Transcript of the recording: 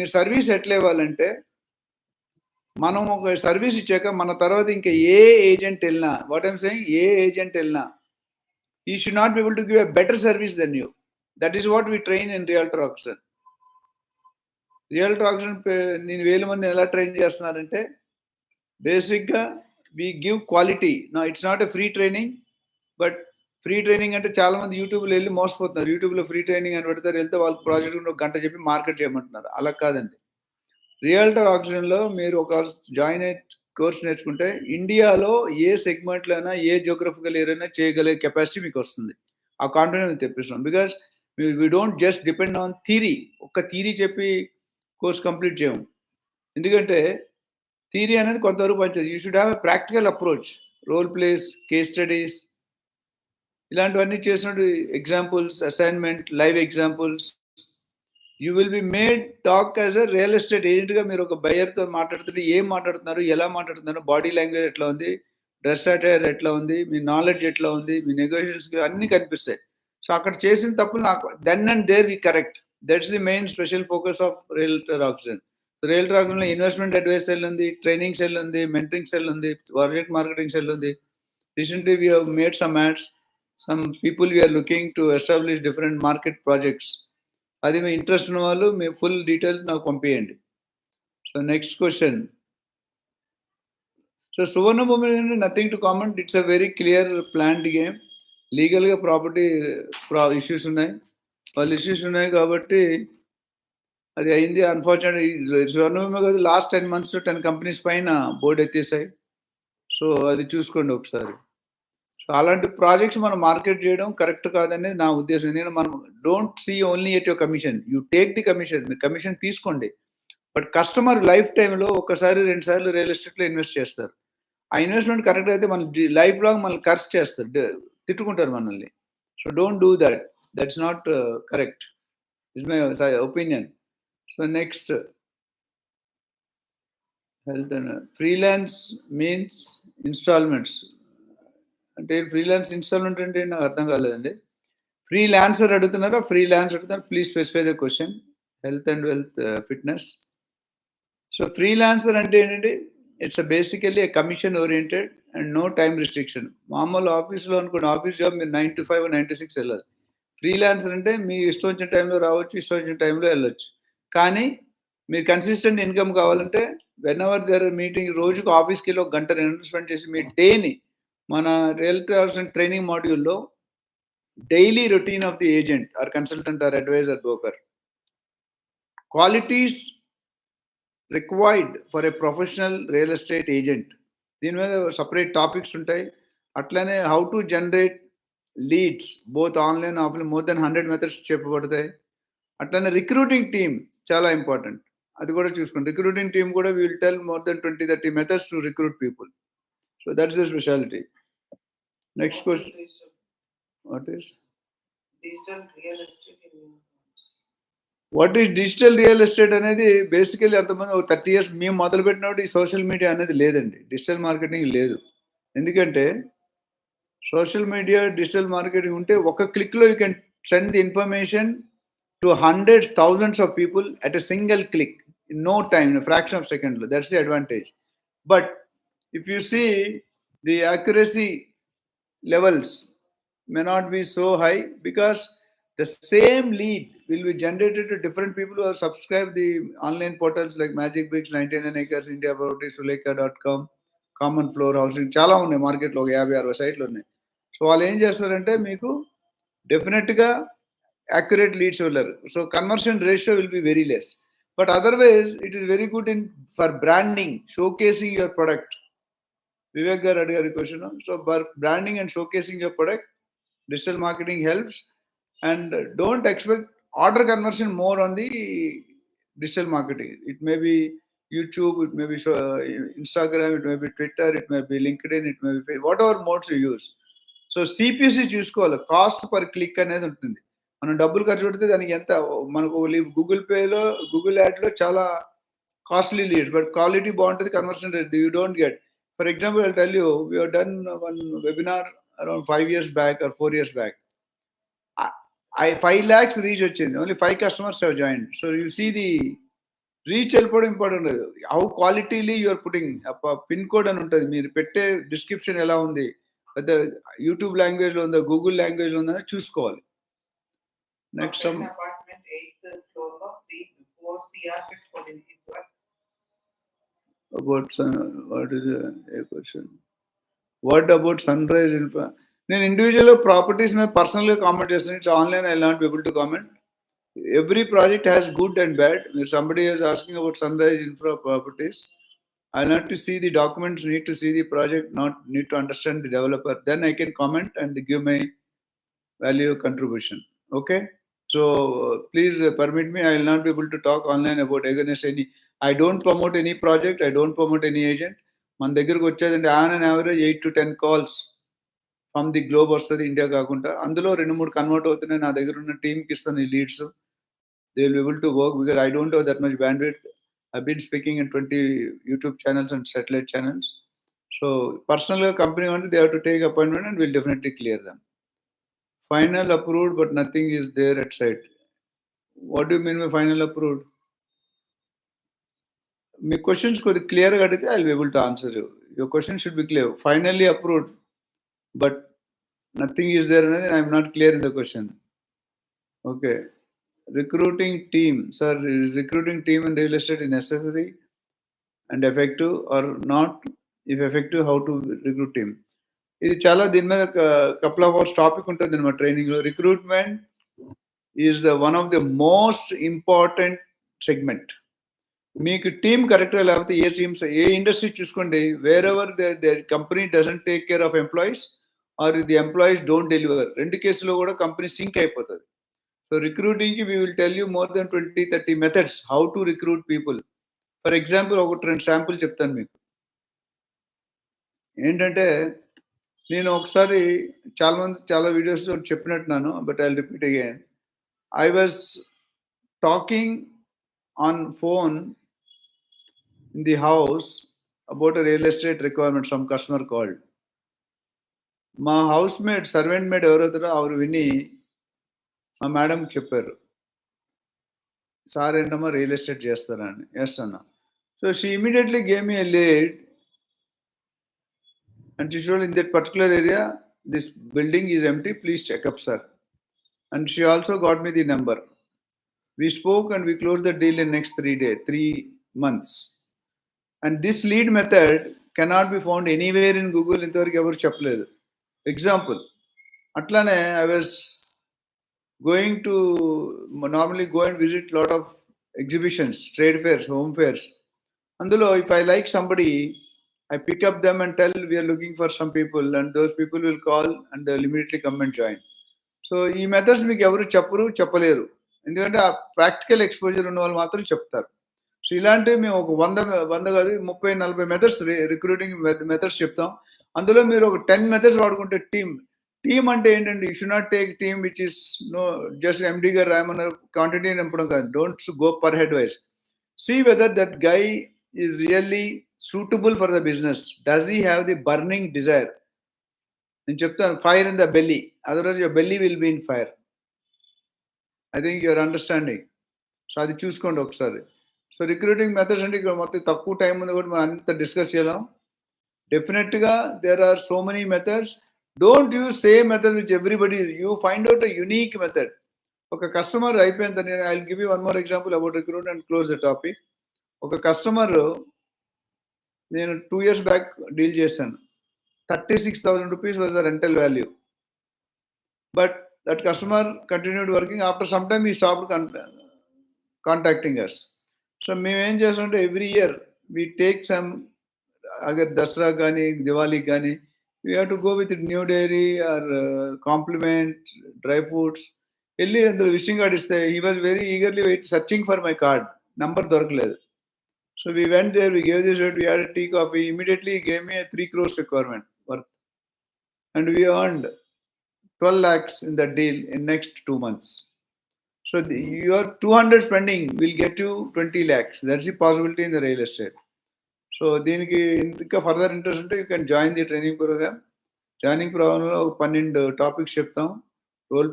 మీరు సర్వీస్ ఎట్లా ఇవ్వాలంటే, మనం ఒక సర్వీస్ ఇచ్చాక మన తర్వాత ఇంకా ఏ ఏజెంట్ ఎళ్ళినా, వాట్ ఐయామ్ సేయింగ్, ఏ ఏజెంట్ ఎళ్ళినా, he should not be able to give a better service than you. That is what we train in Realtor Action. Realtor Action నేను 1000 మందిని ఎలా ట్రైన్ చేస్తున్నానంటే, బేసిక్‌గా we give quality. No it's not a free training. But free training అంటే చాలా మంది యూట్యూబ్‌లో ఎళ్లి మోసపోతున్నారు. యూట్యూబ్‌లో ఫ్రీ ట్రైనింగ్ అని పెడతారు. ఎళ్తే వాళ్ళకి ప్రాజెక్ట్ గురించి ఒక గంట చెప్పి మార్కెట్ చేయమంటున్నారు. అలా కాదండి. రియల్టర్ ఆక్షన్‌లో మీరు ఒక జాయిన్ అయ్యి కోర్స్ నేర్చుకుంటే ఇండియాలో ఏ సెగ్మెంట్‌లో అయినా, ఏ జియోగ్రఫికల్ ఏరియా‌లో చేయగలిగే కెపాసిటీ మీకొస్తుంది. ఆ కాన్ఫిడెన్స్ మేము తెప్పిస్తాం. Because we don't just depend on theory. ఒక్క థియరీ చెప్పి కోర్స్ కంప్లీట్ చేయము. ఎందుకంటే థియరీ అనేది కొంతవరకు పనిచేయదు. You should have a practical approach. Role plays, case studies ఇలాంటివన్నీ చేసినప్పుడు examples, assignment, live examples. You will be made talk as a real estate ఏజెంట్‌గా. మీరు ఒక బయర్‌తో మాట్లాడుతుంటే ఏం మాట్లాడుతున్నారు, ఎలా మాట్లాడుతున్నారు, బాడీ లాంగ్వేజ్ ఎట్లా ఉంది, డ్రెస్ అటైర్ ఎట్లా ఉంది, మీ నాలెడ్జ్ ఎట్లా ఉంది, మీ నెగోషియేషన్స్ అన్నీ కనిపిస్తాయి. సో అక్కడ చేసిన తప్పులు నాకు then and there we correct. That's the main special focus of Realtor Action. So Realtor ఆక్షన్‌లో ఇన్వెస్ట్మెంట్ అడ్వైస్ సెల్ ఉంది, ట్రైనింగ్ సెల్ ఉంది, మెంటరింగ్ సెల్ ఉంది, ప్రాజెక్ట్ మార్కెటింగ్ సెల్ ఉంది. Recently we have made some ads. Some people we are looking to establish different market projects. అది మీ interest ఉన్న వాళ్ళు మీ ఫుల్ డీటెయిల్స్ నాకు పంపియండి. So next question. So Suvarna Bhoomi nothing to comment. It's a very clear planned game. లీగల్‌గా property issues ఉన్నాయి. వాళ్ళ ఇష్యూస్ ఉన్నాయి కాబట్టి అది అయింది. అన్‌ఫార్చునేట్‌లీ సువర్ణ భూమి కాదు, లాస్ట్ 10 మంత్స్‌లో 10 కంపెనీస్ పైన బోర్డ్ ఎత్తేసాయి. సో అది చూసుకోండి ఒకసారి. సో అలాంటి ప్రాజెక్ట్స్ మనం మార్కెట్ చేయడం కరెక్ట్ కాదనేది నా ఉద్దేశం. ఎందుకంటే మనం don't see only at your commission. You take the commission. మీరు కమిషన్ తీసుకోండి. బట్ కస్టమర్ లైఫ్ టైమ్‌లో ఒకసారి, 2 సార్లు రియల్ ఎస్టేట్‌లో ఇన్వెస్ట్ చేస్తారు. ఆ ఇన్వెస్ట్‌మెంట్ కరెక్ట్ అయితే మన లైఫ్ లాంగ్ మనల్ని కర్స్ చేస్తారు. తిట్టుకుంటారు మనల్ని. So don't do that. That's not correct. Is my opinion. So next. Health and freelance means instalments. అంటే ఫ్రీలాన్స్ ఇన్‌స్టాల్‌మెంట్ అంటే నాకు అర్థం కాలేదండి. ఫ్రీలాన్సర్ అడుగుతున్నారా? ఫ్రీలాన్స్ అడుగుతున్నారా? Please specify the question. Health and wealth fitness. So freelancer అంటే ఏంటంటే it's basically a commission oriented and no time restriction. మామూలు ఆఫీస్‌లో అనుకోండి, ఆఫీస్ జాబ్ మీరు 9-5, 9-6 వెళ్ళాలి. ఫ్రీలాన్సర్ అంటే మీ ఇష్టం వచ్చిన టైంలో రావచ్చు, ఇష్టం వచ్చిన టైంలో వెళ్ళొచ్చు. కానీ మీరు కన్సిస్టెంట్ ఇన్‌కమ్ కావాలంటే వెనెవర్ దేర్ ఆర్ మీటింగ్, రోజుకు ఆఫీస్‌కెళ్ళి ఒక గంట, 2 గంటలు స్పెండ్ చేసి మీ డేని మన రియల్టర్ ట్రైనింగ్ మాడ్యూల్‌లో daily routine of the agent or consultant or advisor broker qualities required for a professional real estate agent. దీని మీద సెపరేట్ టాపిక్స్ ఉంటాయి. అట్లనే how to generate leads both online, offline, more than 100 methods చెప్పబడతాయి. అట్లనే recruiting team చాలా important. అది కూడా చూసుకోండి. రిక్రూటింగ్ టీమ్ కూడా we will tell more than 20-30 methods to recruit people. So that's the speciality. Next question. What is digital real estate in universe? What is digital real estate అనేది basically అంతమంది ఒక 30 years మేము మొదలుపెట్టినప్పుడు ఈ social media అనేది లేదండి. Digital marketing లేదు. ఎందుకంటే సోషల్ మీడియా, డిజిటల్ మార్కెటింగ్ ఉంటే ఒక క్లిక్‌లో you can send the information to hundreds, thousands of people at a single click in no time, in fraction of సెకండ్‌లో. That's the advantage. But if you see the accuracy levels may not be so high because the same lead will be generated to different people who have subscribed the online portals like Magic Bricks, 99 Acres, India Property, Sulekha.com, Common Floor Housing, చాలా ఉన్నాయి మార్కెట్లో. ఒక 50-60 సైట్లు ఉన్నాయి. So వాళ్ళు ఏం చేస్తారంటే మీకు డెఫినెట్గా యాక్యురేట్ లీడ్స్ ఇవ్వలేరు. So conversion ratio will be very less. But otherwise it is very good in for branding, showcasing your product. Vivek garu adigaru question. So branding and showcasing your product, digital marketing helps. And don't expect order conversion more on the digital marketing. It may be YouTube, it may be Instagram, it may be Twitter, it may be LinkedIn, it may be Facebook, whatever modes you use. So CPC చూసుకోవాలి. Cost per click అనేది ఉంటుంది. మనం డబ్బులు ఖర్చు పెడితే దానికి ఎంత మనకు గూగుల్ పేలో, గూగుల్ యాడ్లో చాలా కాస్ట్లీ లీడ్స్, బట్ క్వాలిటీ బాగుంటుంది, conversion rate you don't get. For example, I'll tell you, we have done one webinar around 5 years back or 4 years back. I 5 lakhs reach వచ్చింది. Only 5 customers have joined. So you see the reach వెళ్ళిపోవడం important లేదు. How qualitily you are putting pin code అని ఉంటుంది. మీరు పెట్టే description ఎలా ఉంది, పెద్ద యూట్యూబ్ లాంగ్వేజ్లో ఉందా, గూగుల్ లాంగ్వేజ్లో ఉందా చూసుకోవాలి. నెక్స్ట్ Apartment 8th floor లో 4 CR పెట్టుకోండి is what? About what is a question, what about Sunrise Infra. నేను ఇండివిజువల్ ప్రాపర్టీస్ మీద పర్సనల్గా కామెంట్ చేస్తాను. It's online I not be able to comment. Every project has good and bad. If somebody is asking about Sunrise Infra Properties, I'll have to see the documents, need to see the project, not need to understand the developer. Then I can comment and give my value contribution. Okay? So please permit me. I will not be able to talk online about against any. I don't promote any project. I don't promote any agent. మన దగ్గరకు వచ్చేదంటే on and average 8 to 10 calls from the globe వస్తుంది, India కాకుండా. అందులో 2-3 convert అవుతున్నాయి. నా దగ్గర ఉన్న టీంకి ఇస్తాను ఈ leads. They will be able to work because I don't have that much bandwidth. I've been speaking in 20 YouTube channels and satellite channels. So personal company only, they have to take appointment and we'll definitely clear them. Final approved, but nothing is there at site. What do you mean by final approved? My questions could clear, I'll be able to answer you. Your question should be clear. Finally approved, but nothing is there. I'm not clear in the question. Okay. Recruiting team, sir, is recruiting team in real estate necessary and effective or not? If effective, how to recruit team? ఇది చాలా దీని మీద couple of hours topic ఉంటుంది అనమాట training లో. Recruitment is the one of the most important segment. మీకు team కరెక్ట్గా లేకపోతే ఏ టీమ్స్ ఏ ఇండస్ట్రీ చూసుకోండి, wherever the company doesn't take care of employees or the employees don't deliver, రెండు కేసులో కూడా కంపెనీ సింక్ అయిపోతుంది. సో రిక్రూటింగ్కి we will tell you more than 20-30 methods how to recruit people. For example 1-2 sample చెప్తాను మీకు. ఏంటంటే నేను ఒకసారి చాలా వీడియోస్లో చెప్పినట్టున్నాను, but I repeat again. I was talking on phone in the house about a real estate requirement. Some customer called. మా house mate servant mate ఎవరైతారో ಅವರು విని మా మేడంకి చెప్పారు, సార్ ఏంటమ్మా రియల్ ఎస్టేట్ చేస్తారా అని. ఎస్ అన్న. So she immediately gave me a lead and she told, in that particular area this building is empty, please check up sir. And she also got me the number. We spoke and we closed the deal in next 3 months. And this lead method cannot be found anywhere in Google. ఇంతవరకు ఎవరు చెప్పలేదు. Example అట్లానే I was going to normally go and visit lot of exhibitions, trade fairs, home fairs. అందులో if I like somebody, I pick up them and tell we are looking for some people, and those people will call and they'll immediately come and join. So ఈ methods మీకు ఎవరు చెప్పలేరు, ఎందుకంటే ఆ practical exposure ఉన్న వాళ్ళు మాత్రం చెప్తారు. సో ఇలాంటివి మేము ఒక 100 కాదు 30-40 మెథడ్స్ రిక్రూటింగ్ మెథడ్స్ చెప్తాం. అందులో మీరు ఒక 10 మెథడ్స్ వాడుకుంటే టీమ్ అంటే ఏంటంటే you should not take team which is no just MD గారు రాయమన్నారు క్వాంటిటీ నింపడం కాదు. Don't go per head wise. See whether that guy is really suitable for the business. Does he have the burning desire? నేను చెప్తాను, fire in the belly, otherwise your belly will be in fire. I think your understanding. సో అది చూసుకోండి ఒకసారి. So recruiting methods అంటే ఇక్కడ మొత్తం తక్కువ టైం ఉంది కూడా మనం అంత డిస్కస్ చేయలేం. డెఫినెట్గా there are so many methods. Don't use same method which everybody. You find out a unique method. ఒక కస్టమర్ అయిపోయింది. నేను I will give you one more example about recruit and close the topic. ఒక customer నేను 2 years back deal చేశాను. 36,000 rupees was the rental value. But that customer continued working. After some time, he stopped contacting us. So, మేము ఏం చేస్తామంటే every year we take some, అగర్ దసరా కానీ దివాళీ కానీ we have to go with new diary or compliment dry fruits వెళ్ళి అందులో wishing card ఇస్తే he was very eagerly searching for my card. నంబర్ దొరకలేదు. So we went there, we gave this rate, we had a tea, coffee. Immediately he gave me a 3 crores requirement worth. And we earned 12 lakhs in that deal in next 2 months. So your 200 spending will get you 20 lakhs. That's the possibility in the real estate. So దీనికి ఇంకా further interest ఉంటే you can join the training program. Joining program లో 12 topics చెప్తాం. Role